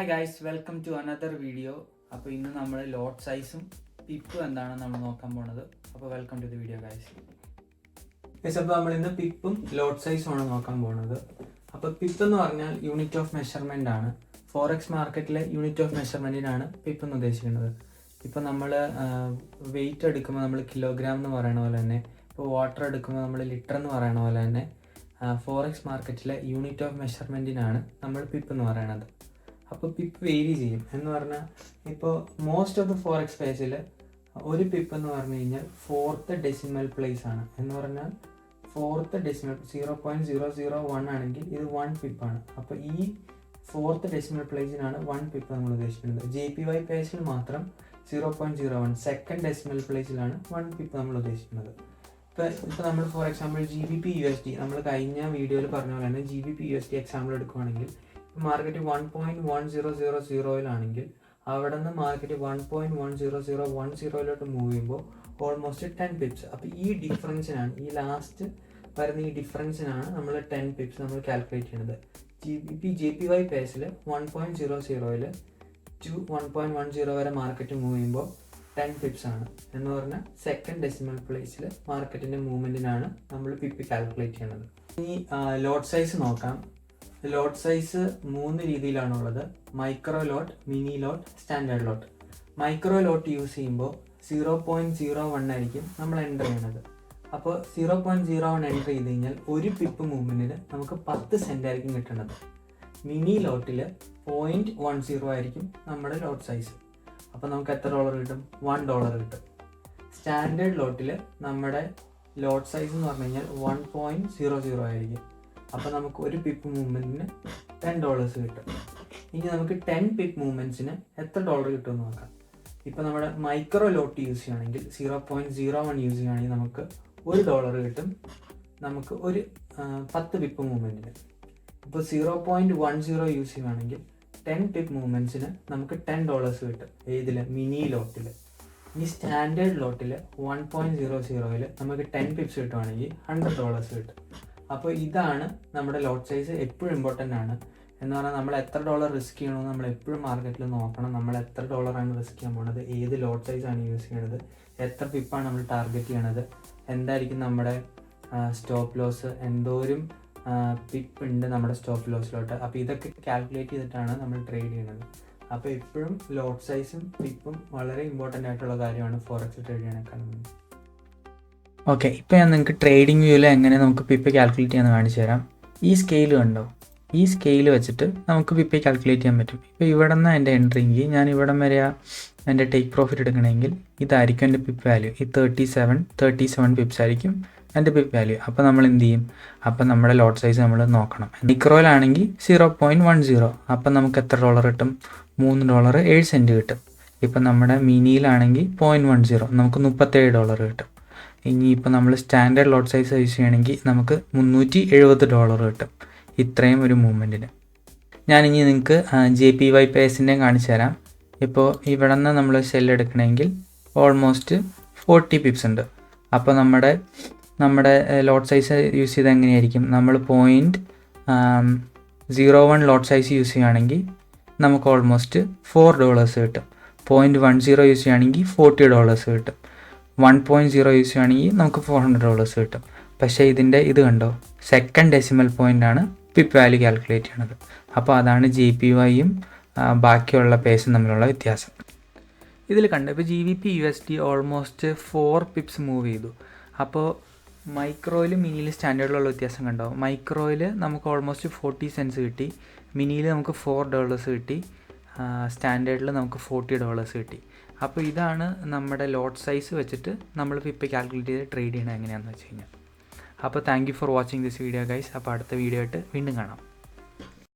Hi guys, welcome to another video. അപ്പോൾ ഇന്ന് നമ്മൾ ലോട്ട് സൈസും പിപ്പും എന്താണെന്ന് നമ്മൾ നോക്കാൻ പോണത്. അപ്പോൾ welcome to the video guys. അപ്പോൾ നമ്മൾ ഇന്ന് പിപ്പും ലോട്ട് സൈസും ആണ് നോക്കാൻ പോകുന്നത്. അപ്പോൾ പിപ്പ് എന്ന് പറഞ്ഞാൽ യൂണിറ്റ് ഓഫ് മെഷർമെൻ്റ് ആണ്. ഫോറക്സ് മാർക്കറ്റിലെ യൂണിറ്റ് ഓഫ് മെഷർമെൻറ്റിനാണ് പിപ്പ് എന്ന് ഉദ്ദേശിക്കുന്നത്. ഇപ്പോൾ നമ്മൾ വെയിറ്റ് എടുക്കുമ്പോൾ നമ്മൾ കിലോഗ്രാം എന്ന് പറയണ പോലെ തന്നെ, ഇപ്പോൾ വാട്ടർ എടുക്കുമ്പോൾ നമ്മൾ ലിറ്റർ എന്ന് പറയണ പോലെ തന്നെ ഫോറക്സ് മാർക്കറ്റിലെ യൂണിറ്റ് ഓഫ് മെഷർമെൻറ്റിനാണ് നമ്മൾ പിപ്പ് എന്ന് പറയുന്നത്. അപ്പോൾ പിപ്പ് വേരി ചെയ്യും എന്ന് പറഞ്ഞാൽ, ഇപ്പോൾ മോസ്റ്റ് ഓഫ് ദ ഫോറക്സ് സ്പേസിൽ ഒരു പിപ്പ് എന്ന് പറഞ്ഞു കഴിഞ്ഞാൽ 4th ഡെസിമൽ പ്ലേസ് ആണ്. എന്ന് പറഞ്ഞാൽ 4th ഡെസിമൽ 0.001 ആണെങ്കിൽ ഇത് 1 പിപ്പാണ്. അപ്പോൾ ഈ 4th ഡെസിമൽ പ്ലേസിനാണ് 1 പിപ്പ് നമ്മൾ ഉദ്ദേശിക്കുന്നത്. JPY പേസിൽ മാത്രം 0.01 സെക്കൻഡ് ഡെസിമൽ പ്ലേസിലാണ് 1 പിപ്പ് നമ്മൾ ഉദ്ദേശിക്കുന്നത്. ഇപ്പോൾ നമ്മൾ ഫോർ എക്സാമ്പിൾ GBP USD നമ്മൾ കഴിഞ്ഞ വീഡിയോയിൽ പറഞ്ഞ പോലെ തന്നെ GBP USD എക്സാമ്പിൾ എടുക്കുകയാണെങ്കിൽ, മാർക്കറ്റ് 1.1000 അവിടെ നിന്ന് മാർക്കറ്റ് 1.10010 മൂവ് ചെയ്യുമ്പോൾ ഓൾമോസ്റ്റ് 10 പിപ്സ്. അപ്പോൾ ഈ ഡിഫറൻസിനാണ്, ഈ ലാസ്റ്റ് വരുന്ന ഈ ഡിഫറൻസിനാണ് നമ്മൾ 10 പിപ്സ് നമ്മൾ കാൽക്കുലേറ്റ് ചെയ്യുന്നത്. JPY പേസിൽ 1.00 ടു 1.10 വരെ മാർക്കറ്റ് മൂവ് ചെയ്യുമ്പോൾ 10 പിപ്സ് ആണ്. എന്ന് പറഞ്ഞാൽ സെക്കൻഡ് ഡെസിമൽ പ്ലേസിൽ മാർക്കറ്റിൻ്റെ മൂവ്മെൻറ്റിനാണ് നമ്മൾ പിപ്പ് കാൽക്കുലേറ്റ് ചെയ്യുന്നത്. ഇനി ലോട്ട് സൈസ് നോക്കാം. ലോട്ട് സൈസ് 3 രീതിയിലാണുള്ളത്: മൈക്രോ ലോട്ട്, മിനി ലോട്ട്, സ്റ്റാൻഡേർഡ് ലോട്ട്. മൈക്രോ ലോട്ട് യൂസ് ചെയ്യുമ്പോൾ 0.01 ആയിരിക്കും നമ്മൾ എൻ്റർ ചെയ്യുന്നത്. അപ്പോൾ 0.01 എൻ്റർ ചെയ്ത് കഴിഞ്ഞാൽ ഒരു പിപ്പ് മൂവ്മെൻറ്റിന് നമുക്ക് 10 സെൻറ്റ് ആയിരിക്കും കിട്ടുന്നത്. മിനി ലോട്ടിൽ 0.10 ആയിരിക്കും നമ്മുടെ ലോട്ട് സൈസ്. അപ്പോൾ നമുക്ക് എത്ര ഡോളർ കിട്ടും? $1 കിട്ടും. സ്റ്റാൻഡേർഡ് ലോട്ടിൽ നമ്മുടെ ലോട്ട് സൈസ് എന്ന് പറഞ്ഞു കഴിഞ്ഞാൽ 1.00 ആയിരിക്കും. അപ്പോൾ നമുക്ക് ഒരു പിപ്പ് മൂവ്മെൻറ്റിന് $10 കിട്ടും. ഇനി നമുക്ക് 10 പിപ്പ് മൂവ്മെൻറ്റ്സിന് എത്ര ഡോളർ കിട്ടുമെന്ന് നോക്കാം. ഇപ്പോൾ നമ്മുടെ മൈക്രോ ലോട്ട് യൂസ് ചെയ്യുകയാണെങ്കിൽ 0.01 യൂസ് ചെയ്യുകയാണെങ്കിൽ നമുക്ക് $1 കിട്ടും. നമുക്ക് ഒരു 10 പിപ്പ് മൂവ്മെൻറ്റിന്. ഇപ്പോൾ 0.10 യൂസ് ചെയ്യുകയാണെങ്കിൽ 10 പിപ്പ് മൂവ്മെൻറ്റ്സിന് നമുക്ക് $10 കിട്ടും. ഏതിൽ? മിനി ലോട്ടിൽ. ഈ സ്റ്റാൻഡേർഡ് ലോട്ടിൽ 1.00 നമുക്ക് 10 പിപ്സ് കിട്ടുവാണെങ്കിൽ $100 കിട്ടും. അപ്പോൾ ഇതാണ് നമ്മുടെ ലോട്ട് സൈസ്. എപ്പോഴും ഇമ്പോർട്ടൻ്റ് ആണ്. എന്ന് പറഞ്ഞാൽ നമ്മൾ എത്ര ഡോളർ റിസ്ക് ചെയ്യണമെന്ന് നമ്മൾ എപ്പോഴും മാർക്കറ്റിൽ നോക്കണം. നമ്മൾ എത്ര ഡോളറാണ് റിസ്ക് ചെയ്യാൻ പോകുന്നത്, ഏത് ലോട്ട് സൈസാണ് യൂസ് ചെയ്യണത്, എത്ര പിപ്പാണ് നമ്മൾ ടാർഗറ്റ് ചെയ്യണത്, എന്തായിരിക്കും നമ്മുടെ സ്റ്റോപ്പ് ലോസ്, എന്തോരം പിപ്പ് ഉണ്ട് നമ്മുടെ സ്റ്റോപ്പ് ലോസിലോട്ട്. അപ്പോൾ ഇതൊക്കെ കാൽക്കുലേറ്റ് ചെയ്തിട്ടാണ് നമ്മൾ ട്രേഡ് ചെയ്യുന്നത്. അപ്പോൾ എപ്പോഴും ലോട്ട് സൈസും പിപ്പും വളരെ ഇമ്പോർട്ടൻ്റ് ആയിട്ടുള്ള കാര്യമാണ് ഫോറക്സ് ട്രേഡ് ചെയ്യാനൊക്കെ. ഓക്കെ, ഇപ്പോൾ ഞാൻ നിങ്ങൾക്ക് ട്രേഡിംഗ് വ്യൂവിൽ എങ്ങനെ നമുക്ക് പിപ്പ് കാൽക്കുലേറ്റ് ചെയ്യാമെന്ന് കാണിച്ചു തരാം. ഈ സ്കെയിൽ കണ്ടോ? ഈ സ്കെയിൽ വെച്ചിട്ട് നമുക്ക് പിപ്പ് കാൽക്കുലേറ്റ് ചെയ്യാൻ പറ്റും. ഇപ്പോൾ ഇവിടെ നിന്ന് എൻ്റെ എൻട്രിങ്കിൽ ഞാൻ ഇവിടം വരെ എൻ്റെ ടേക്ക് പ്രോഫിറ്റ് എടുക്കണമെങ്കിൽ ഇതായിരിക്കും എൻ്റെ പിപ്പ് വാല്യൂ. ഈ 37 പിപ്സ് ആയിരിക്കും എൻ്റെ പിപ്പ് വാല്യൂ. അപ്പോൾ നമ്മൾ എന്ത് ചെയ്യും? അപ്പോൾ നമ്മുടെ ലോട്ട് സൈസ് നമ്മൾ നോക്കണം. മൈക്രോയിലാണെങ്കിൽ 0.10. അപ്പം നമുക്ക് എത്ര ഡോളർ കിട്ടും? $3.07 കിട്ടും. ഇപ്പം നമ്മുടെ മിനിയിലാണെങ്കിൽ 0.10 നമുക്ക് $37 കിട്ടും. ഇനിയിപ്പോൾ നമ്മൾ സ്റ്റാൻഡേർഡ് ലോട്ട് സൈസ് യൂസ് ചെയ്യണമെങ്കിൽ നമുക്ക് $370 കിട്ടും. ഇത്രയും ഒരു മൂവ്മെൻറ്റിന്. ഞാനിനി നിങ്ങൾക്ക് JPY പേസിൻ്റെ കാണിച്ചു തരാം. ഇപ്പോൾ ഇവിടെ നിന്ന് നമ്മൾ സെൽ എടുക്കണമെങ്കിൽ ഓൾമോസ്റ്റ് 40 പിപ്സ് ഉണ്ട്. അപ്പോൾ നമ്മുടെ ലോട്ട് സൈസ് യൂസ് ചെയ്ത് എങ്ങനെയായിരിക്കും? നമ്മൾ 0.01 ലോട്ട് സൈസ് യൂസ് ചെയ്യുകയാണെങ്കിൽ നമുക്ക് ഓൾമോസ്റ്റ് $4 കിട്ടും. 0.10 യൂസ് ചെയ്യുകയാണെങ്കിൽ $40 കിട്ടും. 1.0 യൂസ് ചെയ്യുകയാണെങ്കിൽ നമുക്ക് $400 കിട്ടും. പക്ഷേ ഇതിൻ്റെ ഇത് കണ്ടോ? സെക്കൻഡ് ഡെസിമൽ പോയിൻ്റാണ് പിപ്പ് വാല്യൂ കാൽക്കുലേറ്റ് ചെയ്യണത്. അപ്പോൾ അതാണ് JPYയും ബാക്കിയുള്ള പേസും തമ്മിലുള്ള വ്യത്യാസം. ഇതിൽ കണ്ടോ? ഇപ്പോൾ GBP USD almost 4 pips move ചെയ്തു. അപ്പോൾ മൈക്രോയിലും മിനിയിലും സ്റ്റാൻഡേർഡിലുള്ള വ്യത്യാസം കണ്ടോ? മൈക്രോയിൽ നമുക്ക് ഓൾമോസ്റ്റ് 40 സെൻറ്റ്സ് കിട്ടി, മിനിയിൽ നമുക്ക് $4 കിട്ടി, സ്റ്റാൻഡേർഡിൽ നമുക്ക് $40 കിട്ടി. അപ്പോൾ ഇതാണ് നമ്മുടെ ലോട്ട് സൈസ് വെച്ചിട്ട് നമ്മൾ പിപ്പ് കാൽക്കുലേറ്റ് ചെയ്ത് ട്രേഡ് ചെയ്യണത് എങ്ങനെയാണെന്ന് വെച്ച് കഴിഞ്ഞാൽ. അപ്പോൾ thank you for watching this video guys. അപ്പോൾ അടുത്ത വീഡിയോ ആയിട്ട് വീണ്ടും കാണാം.